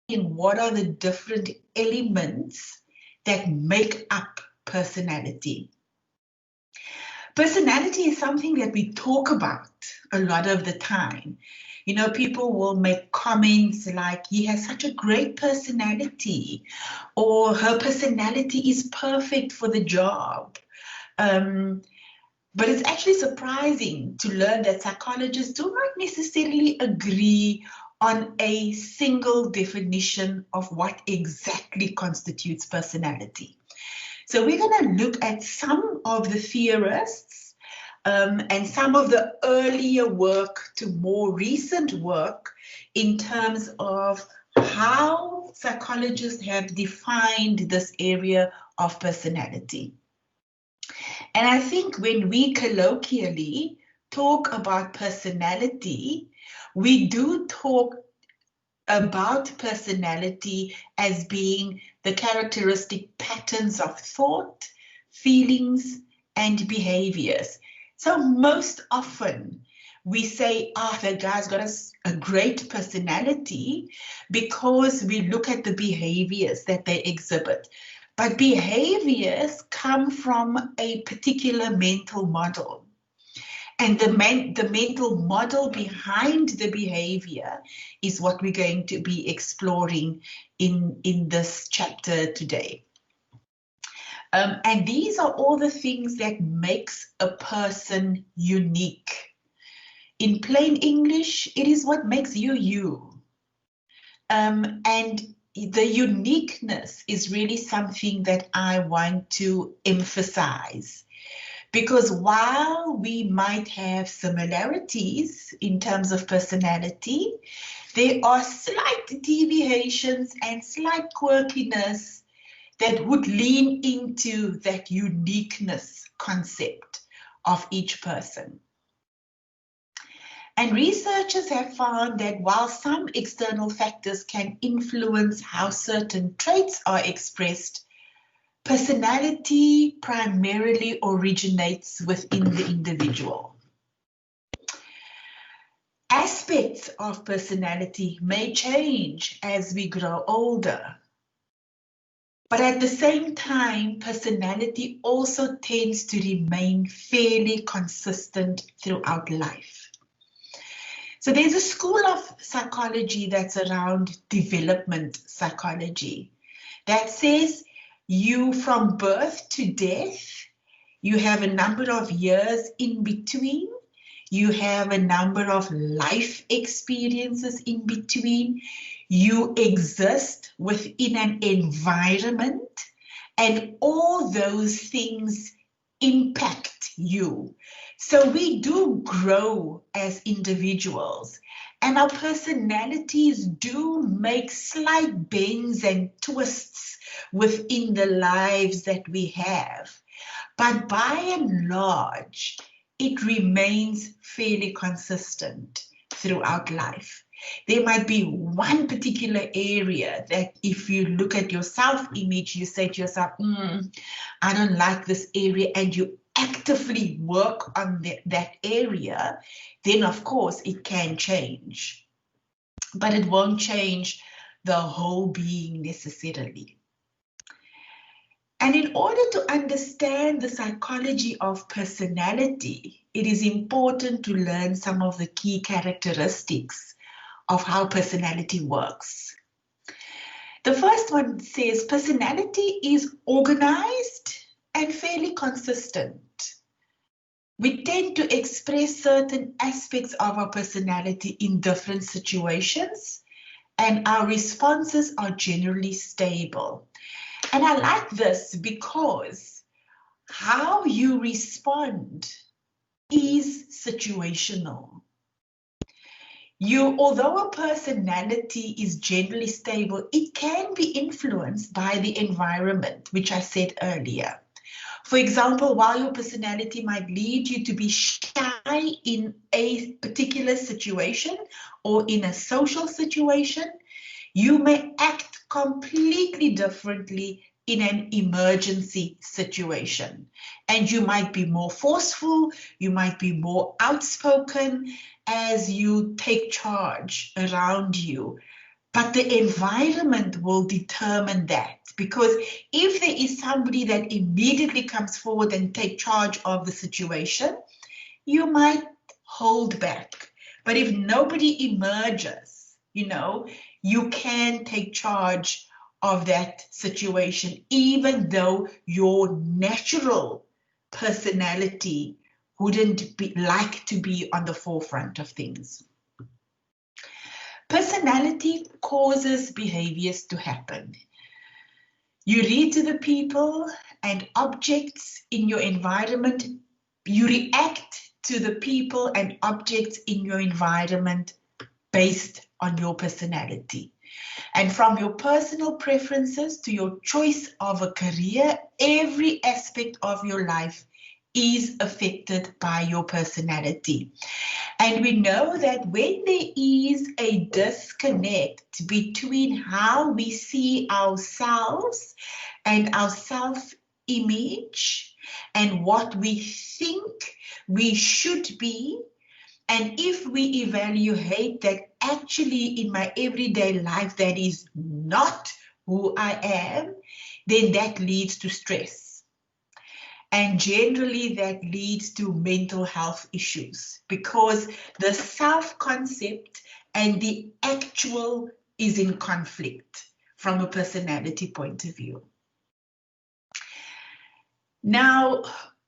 what are the different elements that make up personality. Personality is something that we talk about a lot of the time. You know, people will make comments like, he has such a great personality, or her personality is perfect for the job. But it's actually surprising to learn that psychologists do not necessarily agree on a single definition of what exactly constitutes personality. So we're going to look at some of the theorists and some of the earlier work to more recent work in terms of how psychologists have defined this area of personality. And I think when we colloquially talk about personality, we do talk about personality as being the characteristic patterns of thought, feelings, and behaviors. So most often we say, that guy's got a great personality because we look at the behaviors that they exhibit. But behaviors come from a particular mental model. And the mental model behind the behavior is what we're going to be exploring in this chapter today. And these are all the things that makes a person unique. In plain English, it is what makes you you. And the uniqueness is really something that I want to emphasize. Because while we might have similarities in terms of personality, there are slight deviations and slight quirkiness that would lean into that uniqueness concept of each person. And researchers have found that while some external factors can influence how certain traits are expressed, personality primarily originates within the individual. Aspects of personality may change as we grow older, but at the same time, personality also tends to remain fairly consistent throughout life. So there's a school of psychology that's around development psychology that says you, from birth to death, you have a number of years in between. You have a number of life experiences in between. You exist within an environment, and all those things impact you. So we do grow as individuals, and our personalities do make slight bends and twists within the lives that we have. But by and large, it remains fairly consistent throughout life. There might be one particular area that if you look at your self-image, you say to yourself, I don't like this area, and you actively work on that area, then of course it can change. But it won't change the whole being necessarily. And in order to understand the psychology of personality, it is important to learn some of the key characteristics of how personality works. The first one says personality is organized and fairly consistent. We tend to express certain aspects of our personality in different situations, and our responses are generally stable. And I like this because how you respond is situational. Although a personality is generally stable, it can be influenced by the environment, which I said earlier. For example, while your personality might lead you to be shy in a particular situation or in a social situation, you may act completely differently in an emergency situation. And you might be more forceful, you might be more outspoken as you take charge around you. But the environment will determine that, because if there is somebody that immediately comes forward and take charge of the situation, you might hold back. But if nobody emerges, you can take charge of that situation, even though your natural personality wouldn't like to be on the forefront of things. Personality causes behaviors to happen. You read to the people and objects in your environment. You react to the people and objects in your environment based on your personality. And from your personal preferences to your choice of a career, every aspect of your life is affected by your personality. And we know that when there is a disconnect between how we see ourselves and our self-image and what we think we should be, and if we evaluate that actually in my everyday life that is not who I am, then that leads to stress. And generally that leads to mental health issues, because the self-concept and the actual is in conflict from a personality point of view. Now,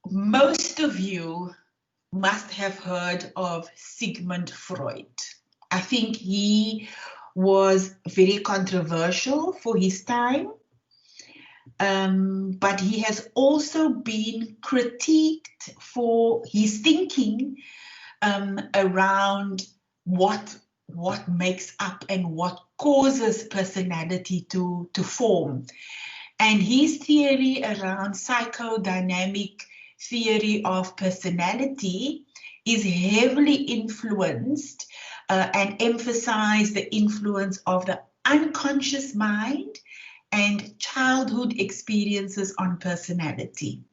most of you must have heard of Sigmund Freud. I think he was very controversial for his time. But he has also been critiqued for his thinking around what makes up and what causes personality to form. And his theory around psychodynamic theory of personality is heavily influenced and emphasized the influence of the unconscious mind and childhood experiences on personality.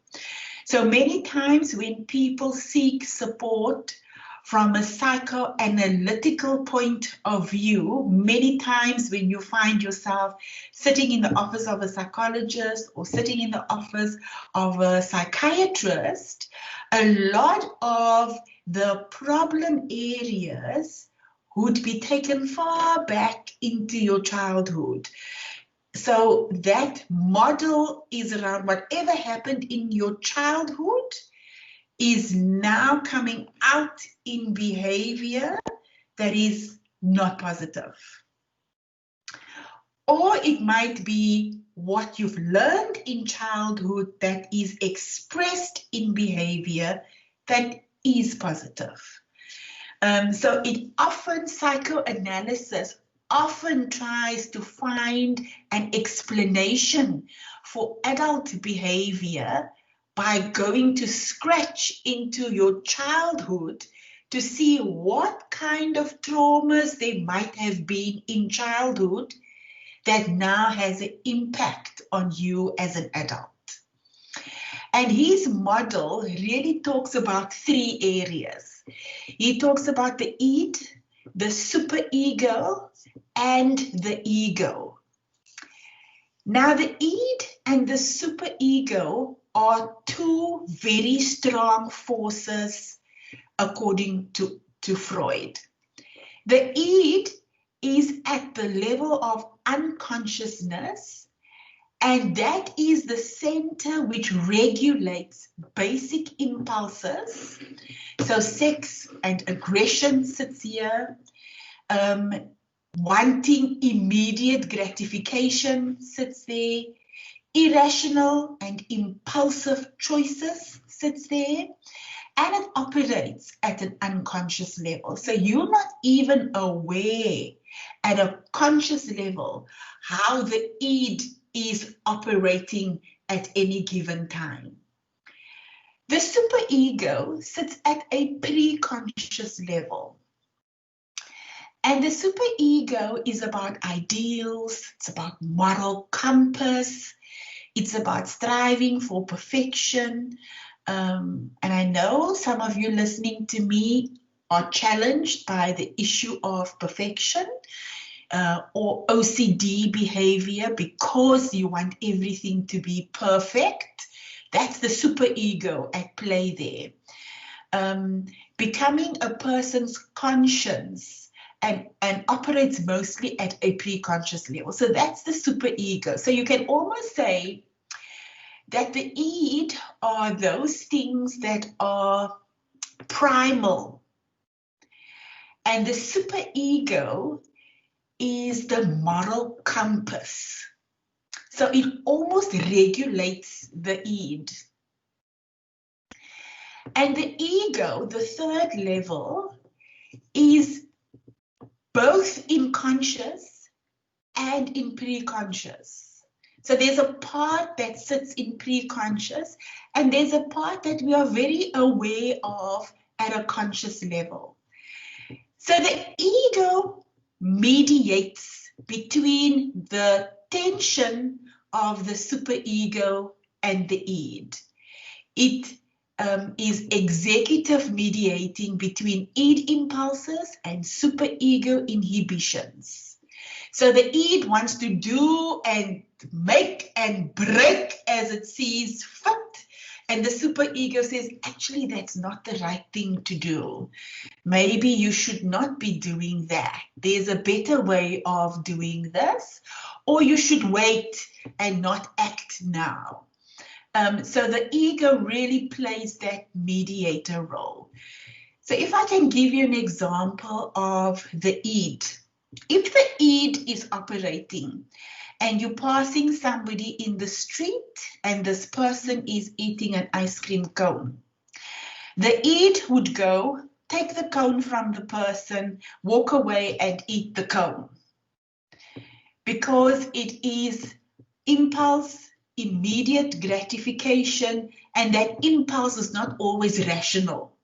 So many times when people seek support from a psychoanalytical point of view, many times when you find yourself sitting in the office of a psychologist or sitting in the office of a psychiatrist, a lot of the problem areas would be taken far back into your childhood. So that model is around whatever happened in your childhood is now coming out in behavior that is not positive. Or it might be what you've learned in childhood that is expressed in behavior that is positive. So it often, psychoanalysis often tries to find an explanation for adult behavior by going to scratch into your childhood to see what kind of traumas there might have been in childhood that now has an impact on you as an adult. And his model really talks about three areas. He talks about the id, the superego, and the ego. Now, the id and the superego are two very strong forces according to Freud. The id is at the level of unconsciousness, and that is the center which regulates basic impulses. So sex and aggression sits here. Wanting immediate gratification sits there. Irrational and impulsive choices sits there. And it operates at an unconscious level. So you're not even aware at a conscious level how the id is operating at any given time. The superego sits at a pre-conscious level. And the superego is about ideals, it's about moral compass, it's about striving for perfection. And I know some of you listening to me are challenged by the issue of perfection. or OCD behavior because you want everything to be perfect. That's the superego at play there. Becoming a person's conscience and operates mostly at a pre-conscious level. So that's the superego. So you can almost say that the id are those things that are primal. And the superego is the moral compass. So it almost regulates the id. And the ego, the third level, is both in conscious and in pre-conscious. So there's a part that sits in pre-conscious, and there's a part that we are very aware of at a conscious level. So the ego mediates between the tension of the superego and the id. It is executive mediating between id impulses and superego inhibitions. So the id wants to do and make and break as it sees fit, and the superego says, actually, that's not the right thing to do. Maybe you should not be doing that. There's a better way of doing this, or you should wait and not act now. So the ego really plays that mediator role. So if I can give you an example of the id. If the id is operating and you're passing somebody in the street and this person is eating an ice cream cone, the id would go, take the cone from the person, walk away and eat the cone. Because it is impulse, immediate gratification, and that impulse is not always rational.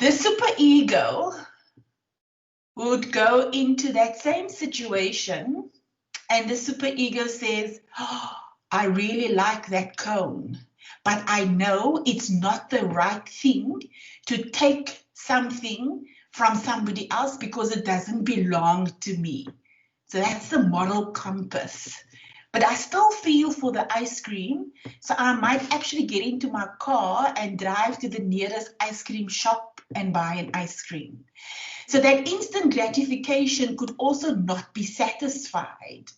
The superego would go into that same situation, and the superego says, oh, I really like that cone, but I know it's not the right thing to take something from somebody else because it doesn't belong to me. So that's the moral compass. But I still feel for the ice cream, so I might actually get into my car and drive to the nearest ice cream shop and buy an ice cream. So that instant gratification could also not be satisfied.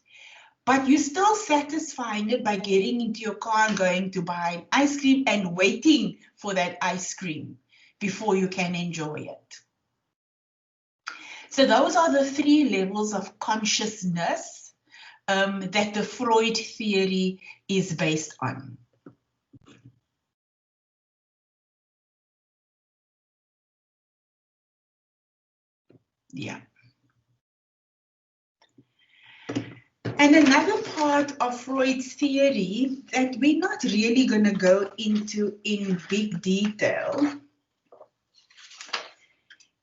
But you're still satisfying it by getting into your car and going to buy an ice cream and waiting for that ice cream before you can enjoy it. So those are the three levels of consciousness that the Freud theory is based on. Yeah. And another part of Freud's theory that we're not really going to go into in big detail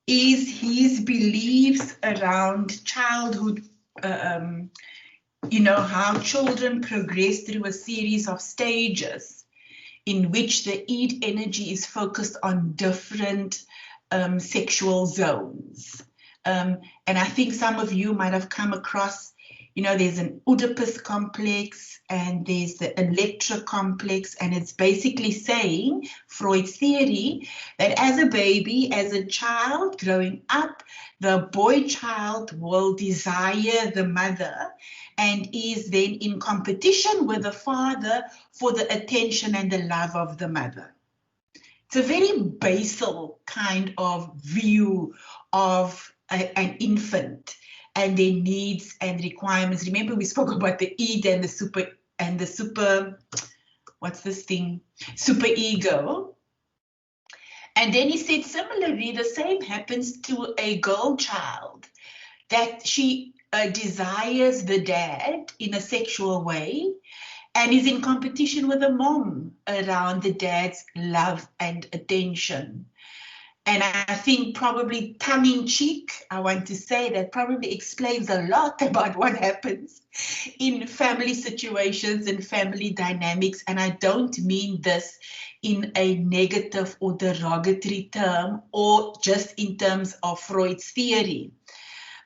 is his beliefs around childhood, how children progress through a series of stages in which the id energy is focused on different sexual zones. And I think some of you might have come across, there's an Oedipus complex and there's the Electra complex, and it's basically saying, Freud's theory, that as a baby, as a child growing up, the boy child will desire the mother and is then in competition with the father for the attention and the love of the mother. It's a very basal kind of view of an infant and their needs and requirements. Remember, we spoke about the id and the superego. And then he said, similarly, the same happens to a girl child, that she desires the dad in a sexual way and is in competition with the mom around the dad's love and attention. And I think probably tongue-in-cheek, I want to say that probably explains a lot about what happens in family situations and family dynamics. And I don't mean this in a negative or derogatory term or just in terms of Freud's theory.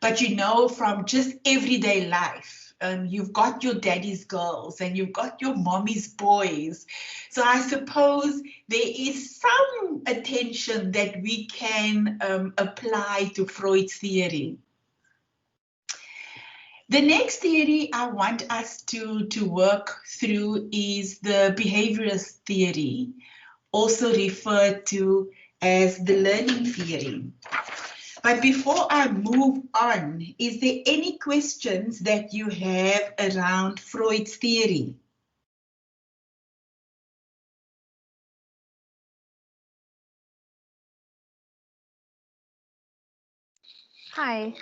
But you know, from just everyday life, you've got your daddy's girls and you've got your mommy's boys. So I suppose there is some attention that we can apply to Freud's theory. The next theory I want us to work through is the behaviorist theory, also referred to as the learning theory. But before I move on, is there any questions that you have around Freud's theory? Hi.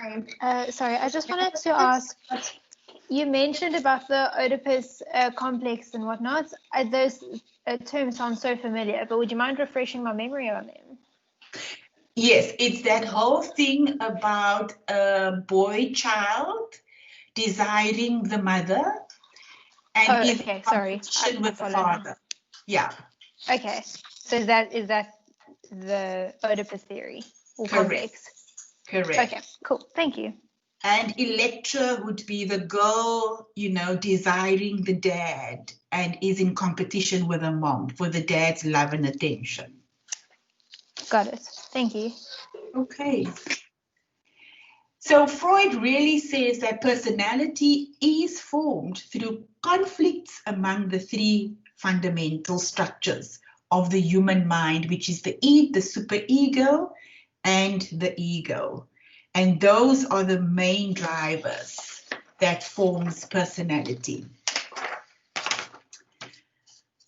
Sorry, I just wanted to ask, you mentioned about the Oedipus complex and whatnot. Those terms sound so familiar, but would you mind refreshing my memory on them? Yes, it's that whole thing about a boy child desiring the mother and is okay, sorry. with the father. Yeah. Okay, so is that the Oedipus theory or complex? Correct. Okay, cool. Thank you. And Electra would be the girl, you know, desiring the dad and is in competition with her mom for the dad's love and attention. Got it. Thank you. Okay. So Freud really says that personality is formed through conflicts among the three fundamental structures of the human mind, which is the superego and the ego. And those are the main drivers that forms personality.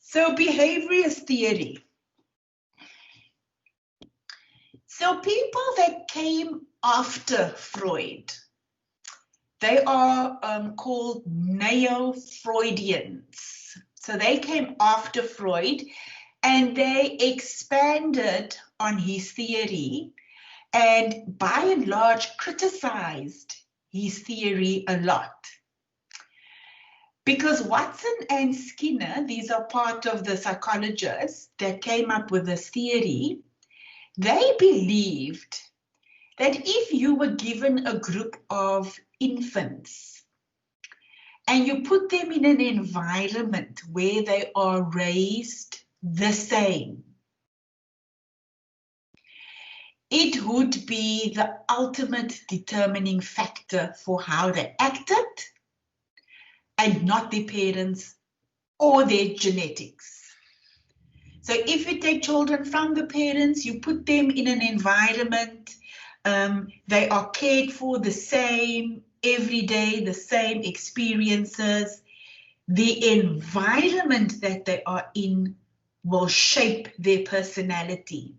So behaviorist theory. So people that came after Freud, they are called neo-Freudians. So they came after Freud and they expanded on his theory and by and large criticized his theory a lot. Because Watson and Skinner, these are part of the psychologists that came up with this theory, they believed that if you were given a group of infants and you put them in an environment where they are raised the same, it would be the ultimate determining factor for how they acted and not their parents or their genetics. So if you take children from the parents, you put them in an environment, they are cared for the same every day, the same experiences. The environment that they are in will shape their personality.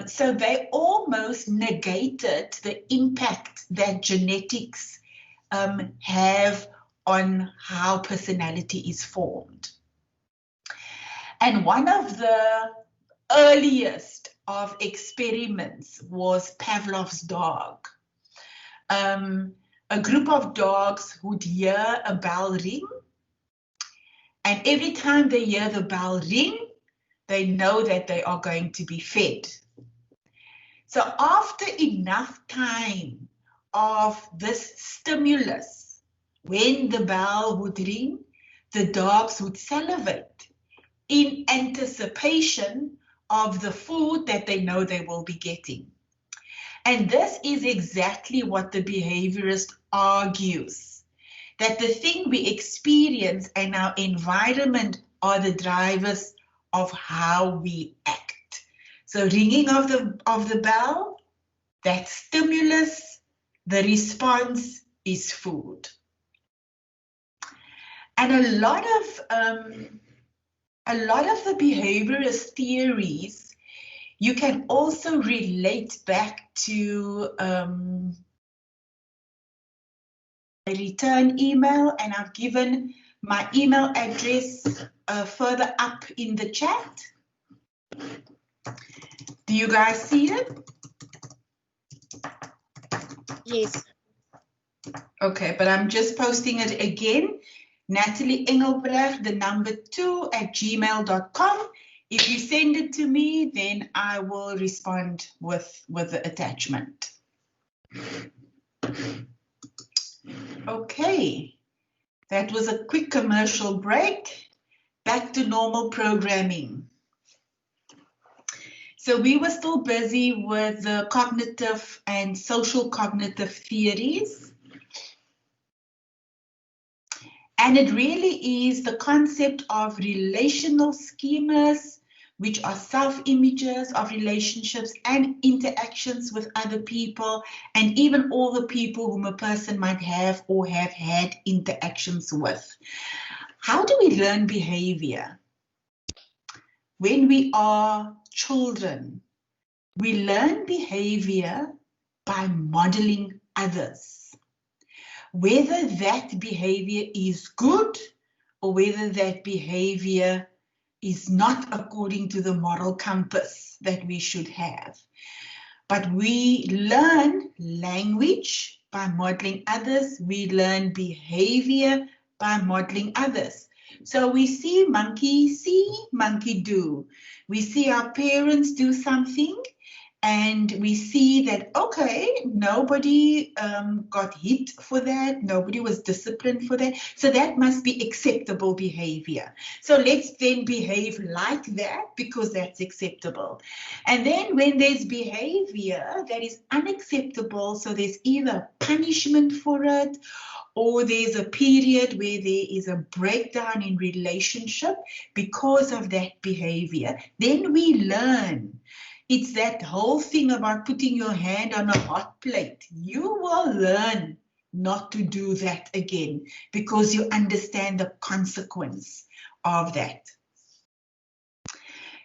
So they almost negated the impact that genetics have on how personality is formed. And one of the earliest of experiments was Pavlov's dog. A group of dogs would hear a bell ring, and every time they hear the bell ring, they know that they are going to be fed. So after enough time of this stimulus, when the bell would ring, the dogs would salivate in anticipation of the food that they know they will be getting. And this is exactly what the behaviorist argues, that the thing we experience and our environment are the drivers of how we act. So ringing of the bell, that stimulus, the response is food. And a lot of the behaviorist theories you can also relate back to a return email, and I've given my email address further up in the chat. Do you guys see it? Yes. Okay, but I'm just posting it again. Natalie Engelbrecht, the number 2@gmail.com. If you send it to me, then I will respond with the attachment. Okay, that was a quick commercial break. Back to normal programming. So we were still busy with the cognitive and social cognitive theories. And it really is the concept of relational schemas, which are self-images of relationships and interactions with other people, and even all the people whom a person might have or have had interactions with. How do we learn behavior? When we are children, we learn behavior by modeling others. Whether that behavior is good or whether that behavior is not according to the moral compass that we should have. But we learn language by modeling others. We learn behavior by modeling others. So we see, monkey do. We see our parents do something, and we see that, okay, nobody got hit for that. Nobody was disciplined for that. So that must be acceptable behavior. So let's then behave like that because that's acceptable. And then when there's behavior that is unacceptable, so there's either punishment for it, or there's a period where there is a breakdown in relationship because of that behavior, then we learn. It's that whole thing about putting your hand on a hot plate. You will learn not to do that again because you understand the consequence of that.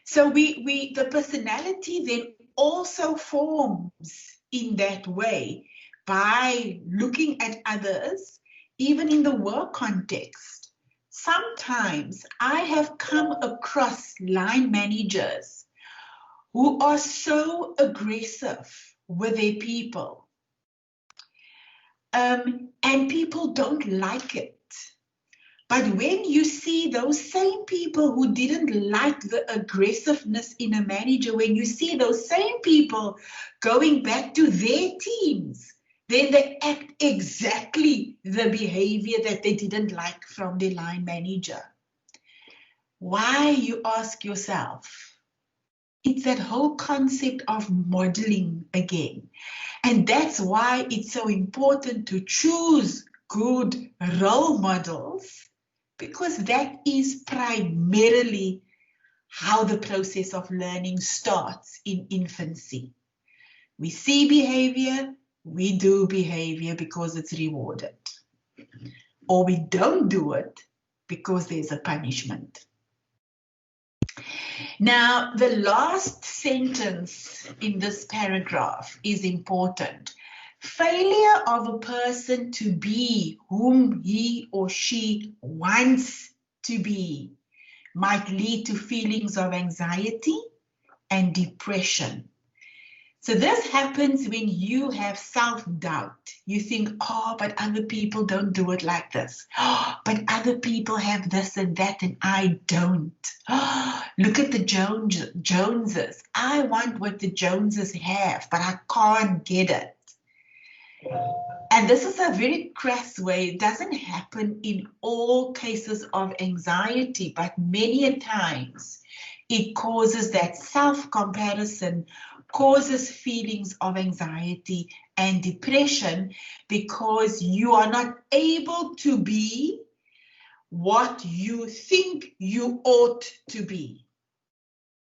So the personality then also forms in that way by looking at others, even in the work context. Sometimes I have come across line managers who are so aggressive with their people. And people don't like it. But when you see those same people who didn't like the aggressiveness in a manager, when you see those same people going back to their teams, then they act exactly the behavior that they didn't like from their line manager. Why, you ask yourself? It's that whole concept of modeling again. And that's why it's so important to choose good role models, because that is primarily how the process of learning starts in infancy. We see behavior, we do behavior because it's rewarded. Or we don't do it because there's a punishment. Now, the last sentence in this paragraph is important. Failure of a person to be whom he or she wants to be might lead to feelings of anxiety and depression. So this happens when you have self-doubt. You think, oh, but other people don't do it like this. Oh, but other people have this and that and I don't. Oh, look at the Joneses. I want what the Joneses have, but I can't get it. And this is a very crass way. It doesn't happen in all cases of anxiety, but many a times it causes that self-comparison, causes feelings of anxiety and depression because you are not able to be what you think you ought to be.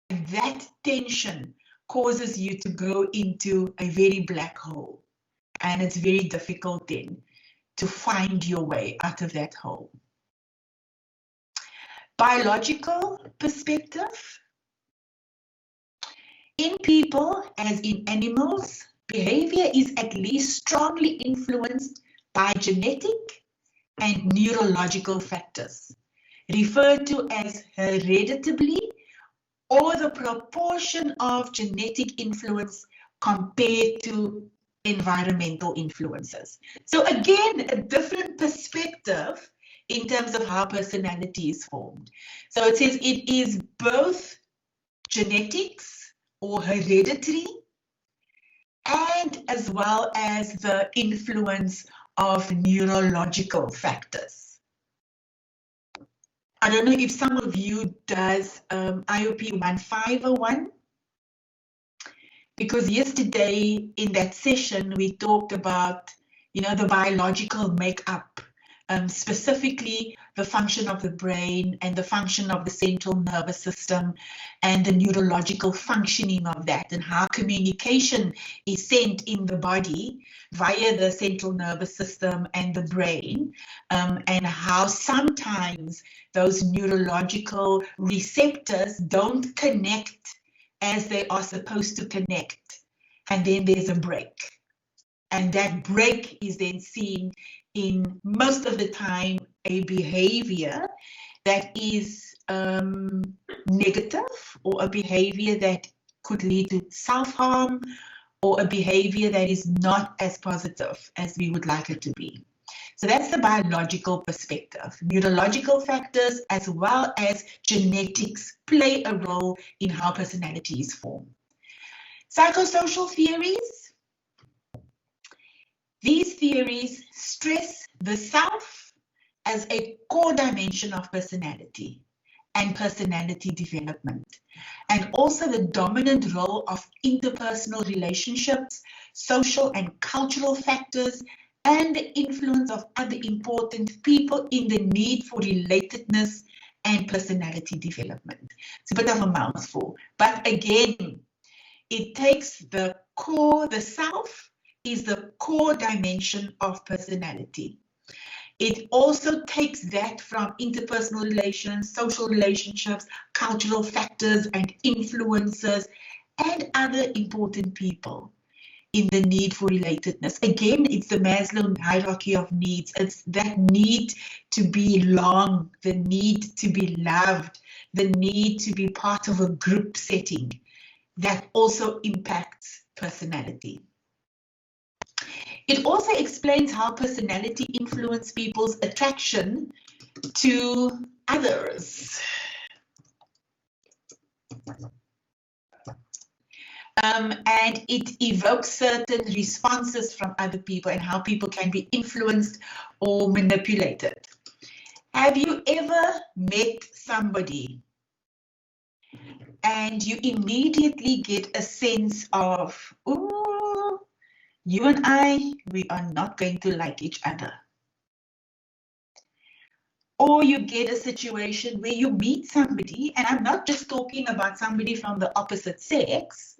And that tension causes you to go into a very black hole. And it's very difficult then to find your way out of that hole. Biological perspective. In people, as in animals, behavior is at least strongly influenced by genetic and neurological factors, referred to as hereditably, or the proportion of genetic influence compared to environmental influences. So again, a different perspective in terms of how personality is formed. So it says it is both genetics or hereditary, and as well as the influence of neurological factors. I don't know if some of you does IOP1601, because yesterday in that session we talked about, the biological makeup, specifically the function of the brain and the function of the central nervous system and the neurological functioning of that, and how communication is sent in the body via the central nervous system and the brain, and how sometimes those neurological receptors don't connect as they are supposed to connect, and then there's a break. And that break is then seen in, most of the time, a behavior that is negative, or a behavior that could lead to self-harm, or a behavior that is not as positive as we would like it to be. So that's the biological perspective. Neurological factors as well as genetics play a role in how personality is formed. Psychosocial theories. These theories stress the self as a core dimension of personality and personality development, and also the dominant role of interpersonal relationships, social and cultural factors, and the influence of other important people in the need for relatedness and personality development. It's a bit of a mouthful, but again, it takes the core, the self is the core dimension of personality. It also takes that from interpersonal relations, social relationships, cultural factors and influences, and other important people in the need for relatedness. Again, it's the Maslow hierarchy of needs. It's that need to belong, the need to be loved, the need to be part of a group setting that also impacts personality. It also explains how personality influences people's attraction to others. And it evokes certain responses from other people and how people can be influenced or manipulated. Have you ever met somebody and you immediately get a sense of, ooh, you and I, we are not going to like each other? Or you get a situation where you meet somebody, and I'm not just talking about somebody from the opposite sex,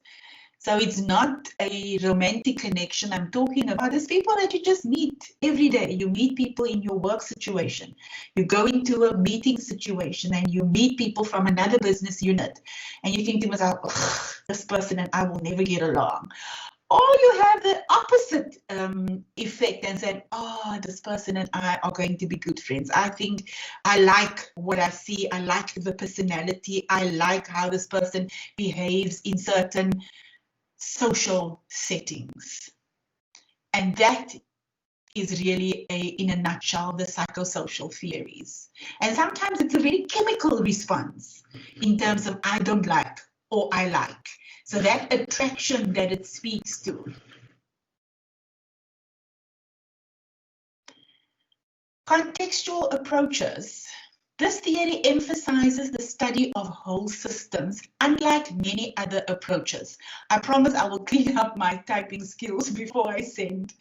so it's not a romantic connection. I'm talking about these people that you just meet every day. You meet people in your work situation. You go into a meeting situation and you meet people from another business unit, and you think to yourself, this person and I will never get along. Or you have the opposite effect and say, oh, this person and I are going to be good friends. I think I like what I see. I like the personality. I like how this person behaves in certain social settings. And that is really, in a nutshell, the psychosocial theories. And sometimes it's a very chemical response in terms of I don't like or I like. So that attraction that it speaks to. Contextual approaches. This theory emphasizes the study of whole systems, unlike many other approaches. I promise I will clean up my typing skills before I send.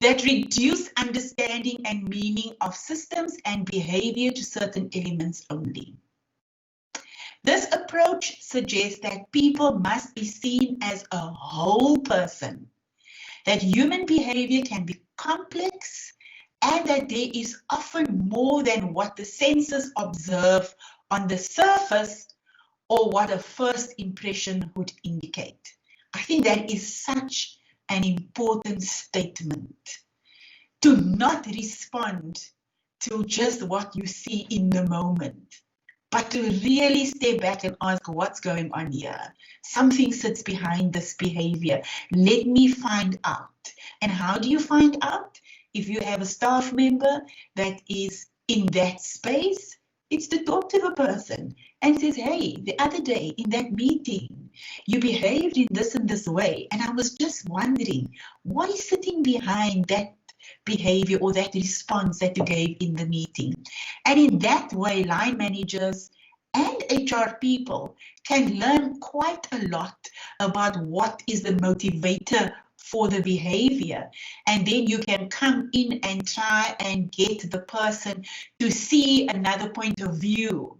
That reduce understanding and meaning of systems and behavior to certain elements only. This approach suggests that people must be seen as a whole person, that human behavior can be complex, and that there is often more than what the senses observe on the surface or what a first impression would indicate. I think that is such an important statement, to not respond to just what you see in the moment, but to really step back and ask what's going on here. Something sits behind this behavior. Let me find out. And how do you find out? If you have a staff member that is in that space, it's to talk to the person and says, hey, the other day in that meeting, you behaved in this and this way. And I was just wondering, what is sitting behind that behavior or that response that you gave in the meeting. And in that way, line managers and HR people can learn quite a lot about what is the motivator for the behavior. And then you can come in and try and get the person to see another point of view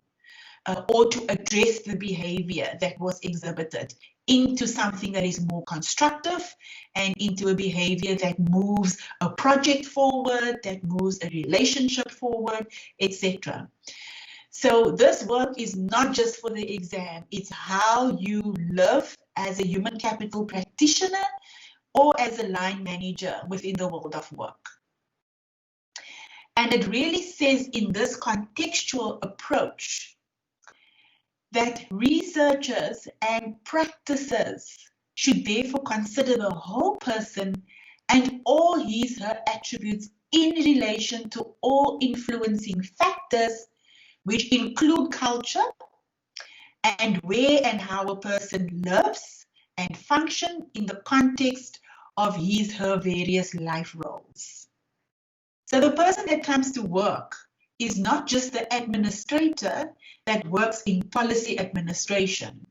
or to address the behavior that was exhibited into something that is more constructive and into a behavior that moves a project forward, that moves a relationship forward, etc. So this work is not just for the exam, it's how you live as a human capital practitioner or as a line manager within the world of work. And it really says in this contextual approach that researchers and practitioners should therefore consider the whole person and all his/her attributes in relation to all influencing factors, which include culture and where and how a person lives and functions in the context of his/her various life roles. So the person that comes to work is not just the administrator that works in policy administration.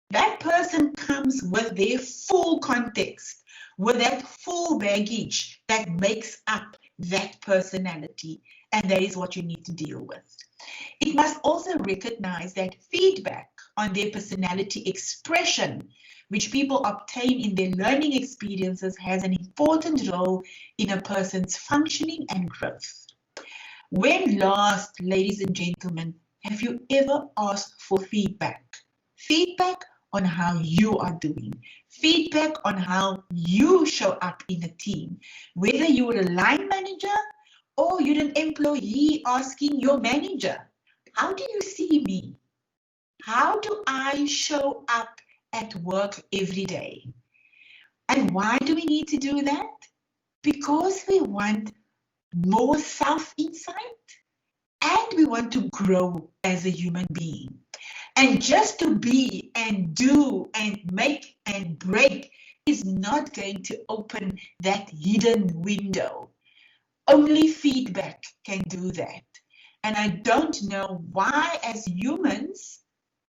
That person comes with their full context, with that full baggage that makes up that personality, and that is what you need to deal with. It must also recognize that feedback on their personality expression, which people obtain in their learning experiences, has an important role in a person's functioning and growth. When last, ladies and gentlemen, have you ever asked for feedback? Feedback on how you are doing. Feedback on how you show up in a team. Whether you're a line manager or you're an employee asking your manager, how do you see me? How do I show up at work every day? And why do we need to do that? Because we want more self-insight and we want to grow as a human being. And just to be and do and make and break is not going to open that hidden window. Only feedback can do that. And I don't know why, as humans,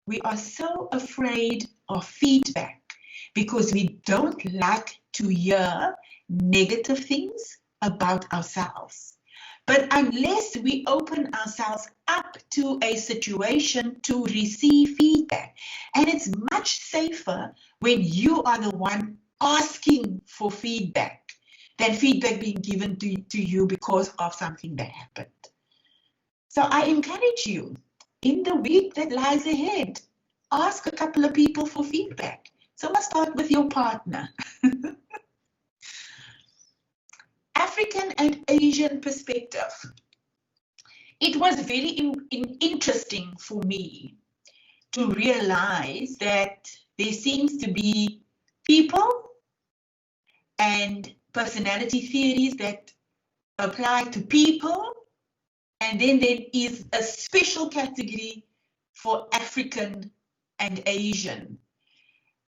we are so afraid of feedback, because we don't like to hear negative things about ourselves. But unless we open ourselves up to a situation to receive feedback, and it's much safer when you are the one asking for feedback than feedback being given to you because of something that happened. So I encourage you, in the week that lies ahead, ask a couple of people for feedback. So let's start with your partner. African and Asian perspective. It was very interesting for me to realize that there seems to be people and personality theories that apply to people, and then there is a special category for African and Asian.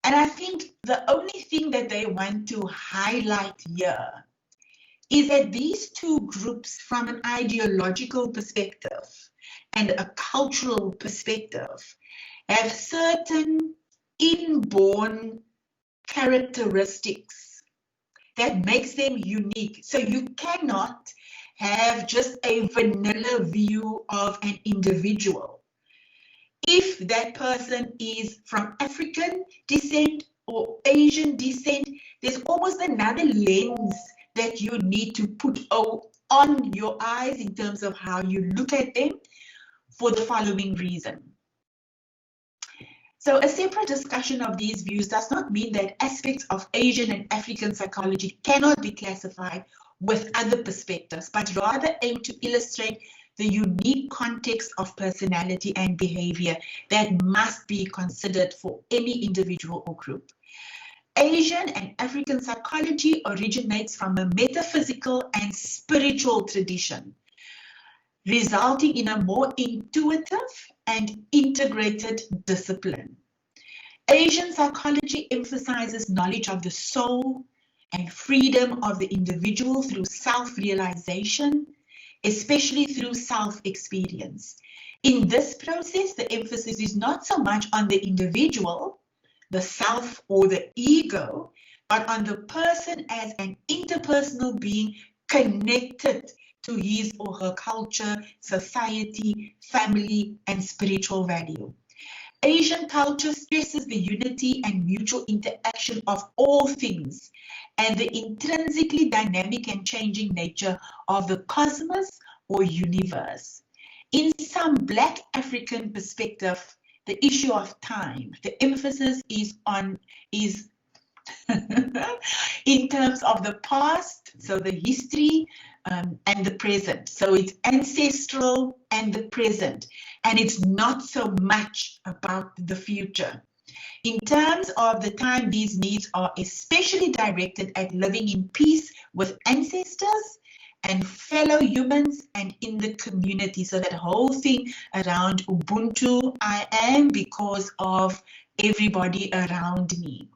And I think the only thing that they want to highlight here is that these two groups, from an ideological perspective and a cultural perspective, have certain inborn characteristics that makes them unique. So you cannot have just a vanilla view of an individual. If that person is from African descent or Asian descent, there's almost another lens that you need to put on your eyes in terms of how you look at them, for the following reason. So a separate discussion of these views does not mean that aspects of Asian and African psychology cannot be classified with other perspectives, but rather aim to illustrate the unique context of personality and behavior that must be considered for any individual or group. Asian and African psychology originates from a metaphysical and spiritual tradition, resulting in a more intuitive and integrated discipline. Asian psychology emphasizes knowledge of the soul, and freedom of the individual through self-realization, especially through self-experience. In this process, the emphasis is not so much on the individual, the self or the ego, but on the person as an interpersonal being connected to his or her culture, society, family, and spiritual value. Asian culture stresses the unity and mutual interaction of all things and the intrinsically dynamic and changing nature of the cosmos or universe. In some Black African perspective, the issue of time, the emphasis is in terms of the past, so the history, and the present. So it's ancestral and the present, and it's not so much about the future. In terms of the time, these needs are especially directed at living in peace with ancestors and fellow humans and in the community. So that whole thing around Ubuntu, I am because of everybody around me.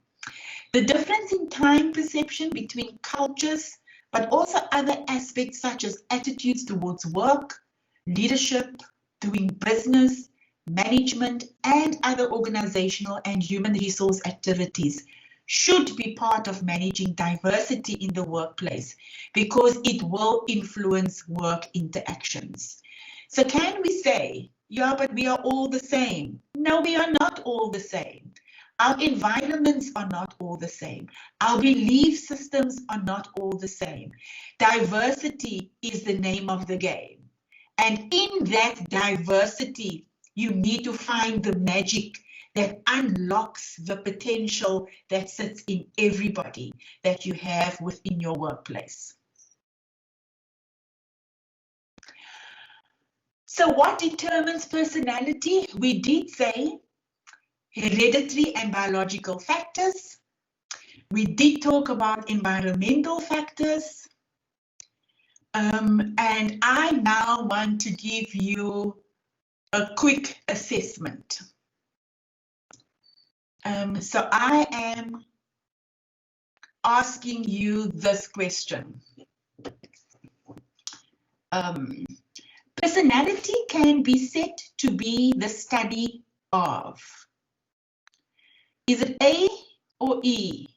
The difference in time perception between cultures, but also other aspects such as attitudes towards work, leadership, doing business, management, and other organizational and human resource activities should be part of managing diversity in the workplace because it will influence work interactions. So can we say, yeah, but we are all the same? No, we are not all the same. Our environments are not all the same. Our belief systems are not all the same. Diversity is the name of the game. And in that diversity, you need to find the magic that unlocks the potential that sits in everybody that you have within your workplace. So what determines personality? We did say hereditary and biological factors. We did talk about environmental factors. And I now want to give you a quick assessment. So I am asking you this question. Personality can be said to be the study of. Is it A or E?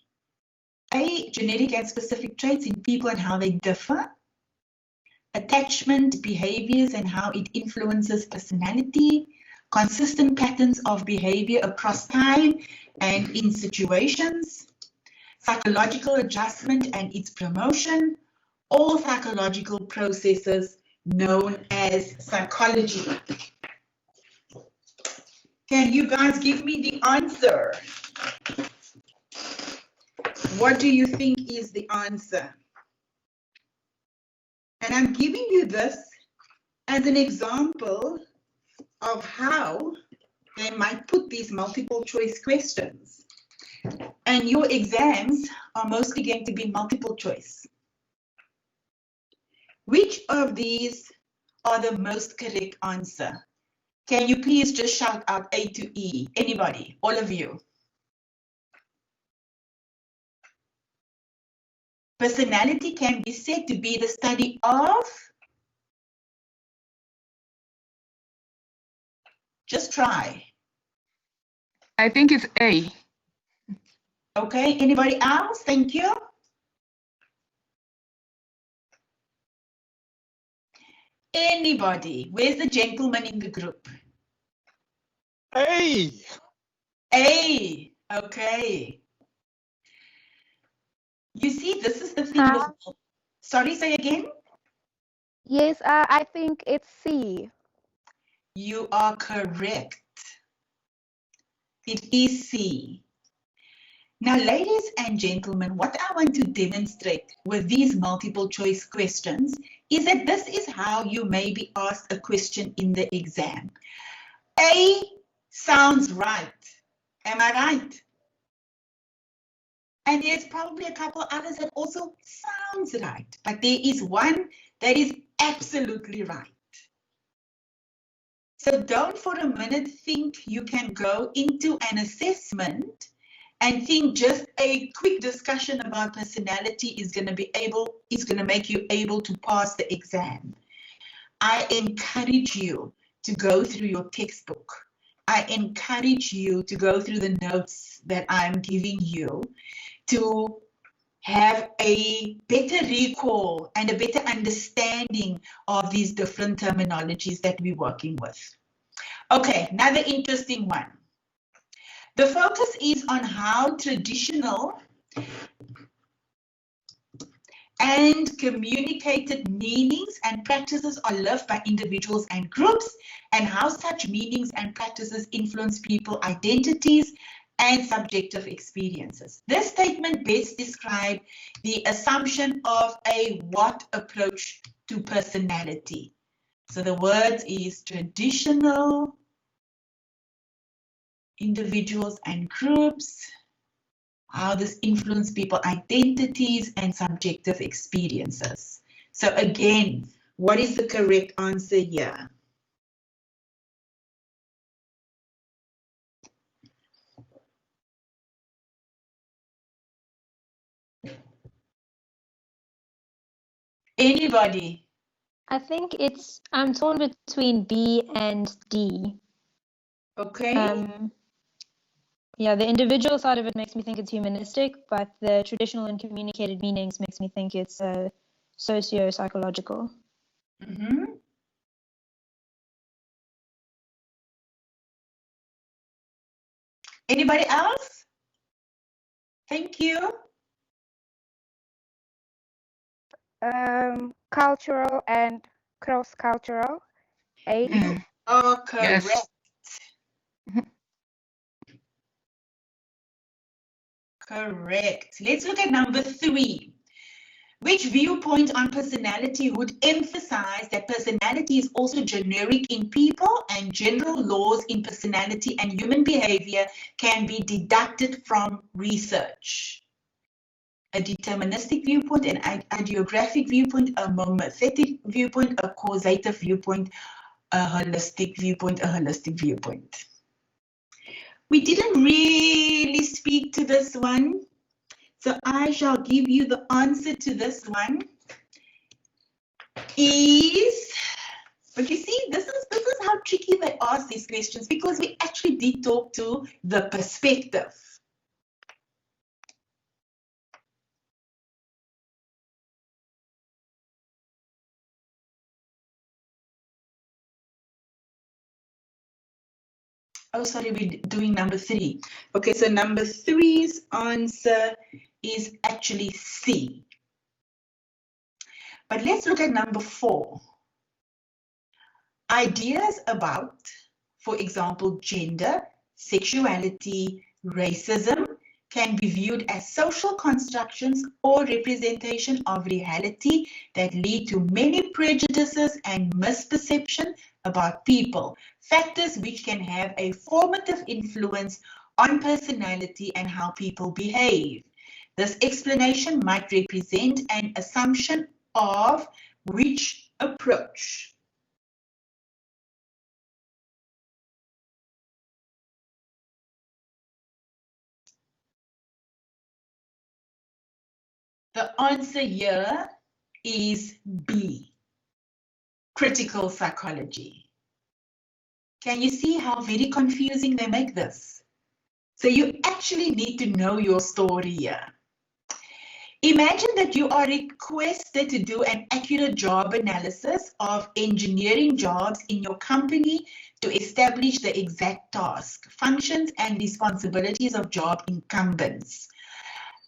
A, genetic and specific traits in people and how they differ. Attachment, behaviors and how it influences personality. Consistent patterns of behavior across time and in situations. Psychological adjustment and its promotion. All psychological processes known as psychology. Can you guys give me the answer? What do you think is the answer? And I'm giving you this as an example of how they might put these multiple choice questions. And your exams are mostly going to be multiple choice. Which of these are the most correct answer? Can you please just shout out A to E? Anybody? All of you. Personality can be said to be the study of. Just try. I think it's A. Okay, anybody else? Thank you. Anybody? Where's the gentleman in the group? A. A. Okay. You see, this is the thing with... Sorry, say again? Yes, I think it's C. You are correct. It is C. Now, ladies and gentlemen, what I want to demonstrate with these multiple choice questions is that this is how you may be asked a question in the exam. A sounds right. Am I right? And there's probably a couple others that also sounds right, but there is one that is absolutely right. So don't for a minute think you can go into an assessment and think just a quick discussion about personality is going to make you able to pass the exam. I encourage you to go through your textbook. I encourage you to go through the notes that I'm giving you to have a better recall and a better understanding of these different terminologies that we're working with. Okay, another interesting one. The focus is on how traditional and communicated meanings and practices are lived by individuals and groups, and how such meanings and practices influence people's identities and subjective experiences. This statement best describes the assumption of a what approach to personality. So the word is traditional, individuals and groups, how this influences people's identities and subjective experiences. So again, what is the correct answer here? Anybody? I think I'm torn between B and D. Okay. Yeah, the individual side of it makes me think it's humanistic, but the traditional and communicated meanings makes me think it's socio-psychological. Mm-hmm. Anybody else? Thank you. Cultural and cross-cultural. A. Oh, correct. Yes. Correct. Let's look at number 3. Which viewpoint on personality would emphasize that personality is also generic in people and general laws in personality and human behavior can be deducted from research? A deterministic viewpoint, an ideographic viewpoint, a monothetic viewpoint, a causative viewpoint, a holistic viewpoint. We didn't really speak to this one, so I shall give you the answer to this one. But you see, this is how tricky they ask these questions, because we actually did talk to the perspective. Oh, sorry, we're doing number 3. Okay, so number 3's answer is actually C. But let's look at number 4. Ideas about, for example, gender, sexuality, racism, can be viewed as social constructions or representation of reality that lead to many prejudices and misperception about people, factors which can have a formative influence on personality and how people behave. This explanation might represent an assumption of which approach? The answer here is B, critical psychology. Can you see how very confusing they make this? So you actually need to know your story here. Imagine that you are requested to do an accurate job analysis of engineering jobs in your company to establish the exact task, functions, and responsibilities of job incumbents,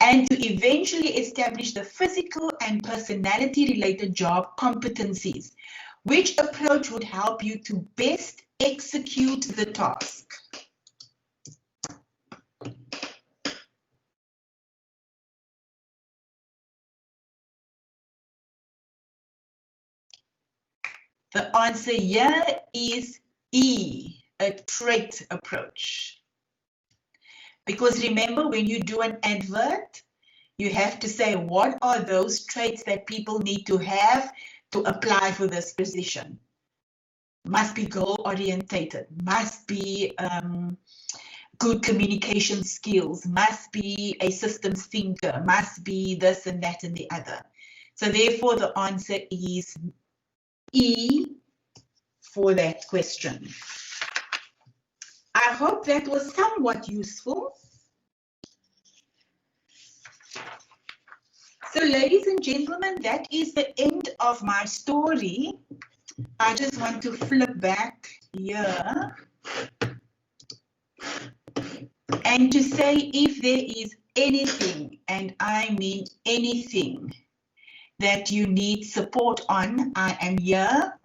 and to eventually establish the physical and personality-related job competencies. Which approach would help you to best execute the task? The answer here is E, a trait approach. Because remember, when you do an advert, you have to say what are those traits that people need to have to apply for this position. Must be goal-orientated, must be good communication skills, must be a systems thinker, must be this and that and the other. So therefore the answer is E for that question. I hope that was somewhat useful. So ladies and gentlemen, that is the end of my story. I just want to flip back here and to say if there is anything, and I mean anything, that you need support on, I am here.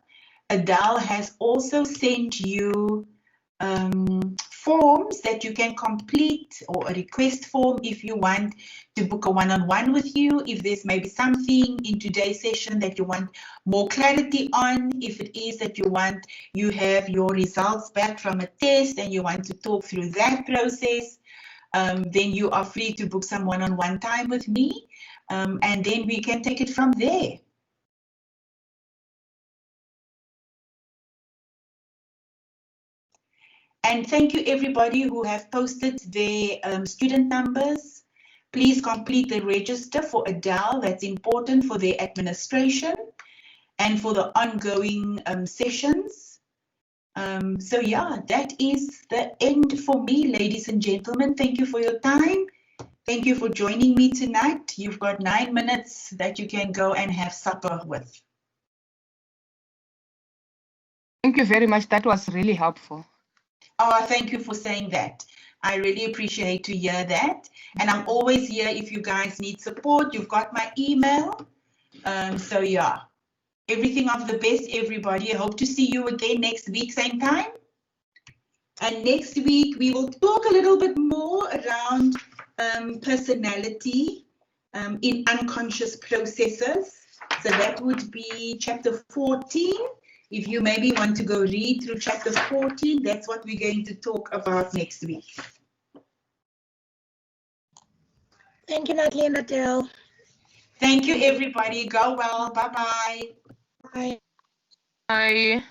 Adele has also sent you forms that you can complete, or a request form if you want to book a one-on-one with you, if there's maybe something in today's session that you want more clarity on, if it is that you have your results back from a test and you want to talk through that process, then you are free to book some one-on-one time with me, and then we can take it from there. And thank you everybody who have posted their student numbers. Please complete the register for Adele. That's important for their administration and for the ongoing sessions. So yeah, that is the end for me, ladies and gentlemen. Thank you for your time. Thank you for joining me tonight. You've got 9 minutes that you can go and have supper with. Thank you very much. That was really helpful. Oh, thank you for saying that. I really appreciate to hear that. And I'm always here if you guys need support. You've got my email. So yeah, everything of the best, everybody. I hope to see you again next week, same time. And next week, we will talk a little bit more around personality in unconscious processes. So that would be chapter 14. If you maybe want to go read through chapter 14, that's what we're going to talk about next week. Thank you, Natalie and Adele. Thank you, everybody. Go well. Bye-bye. Bye. Bye.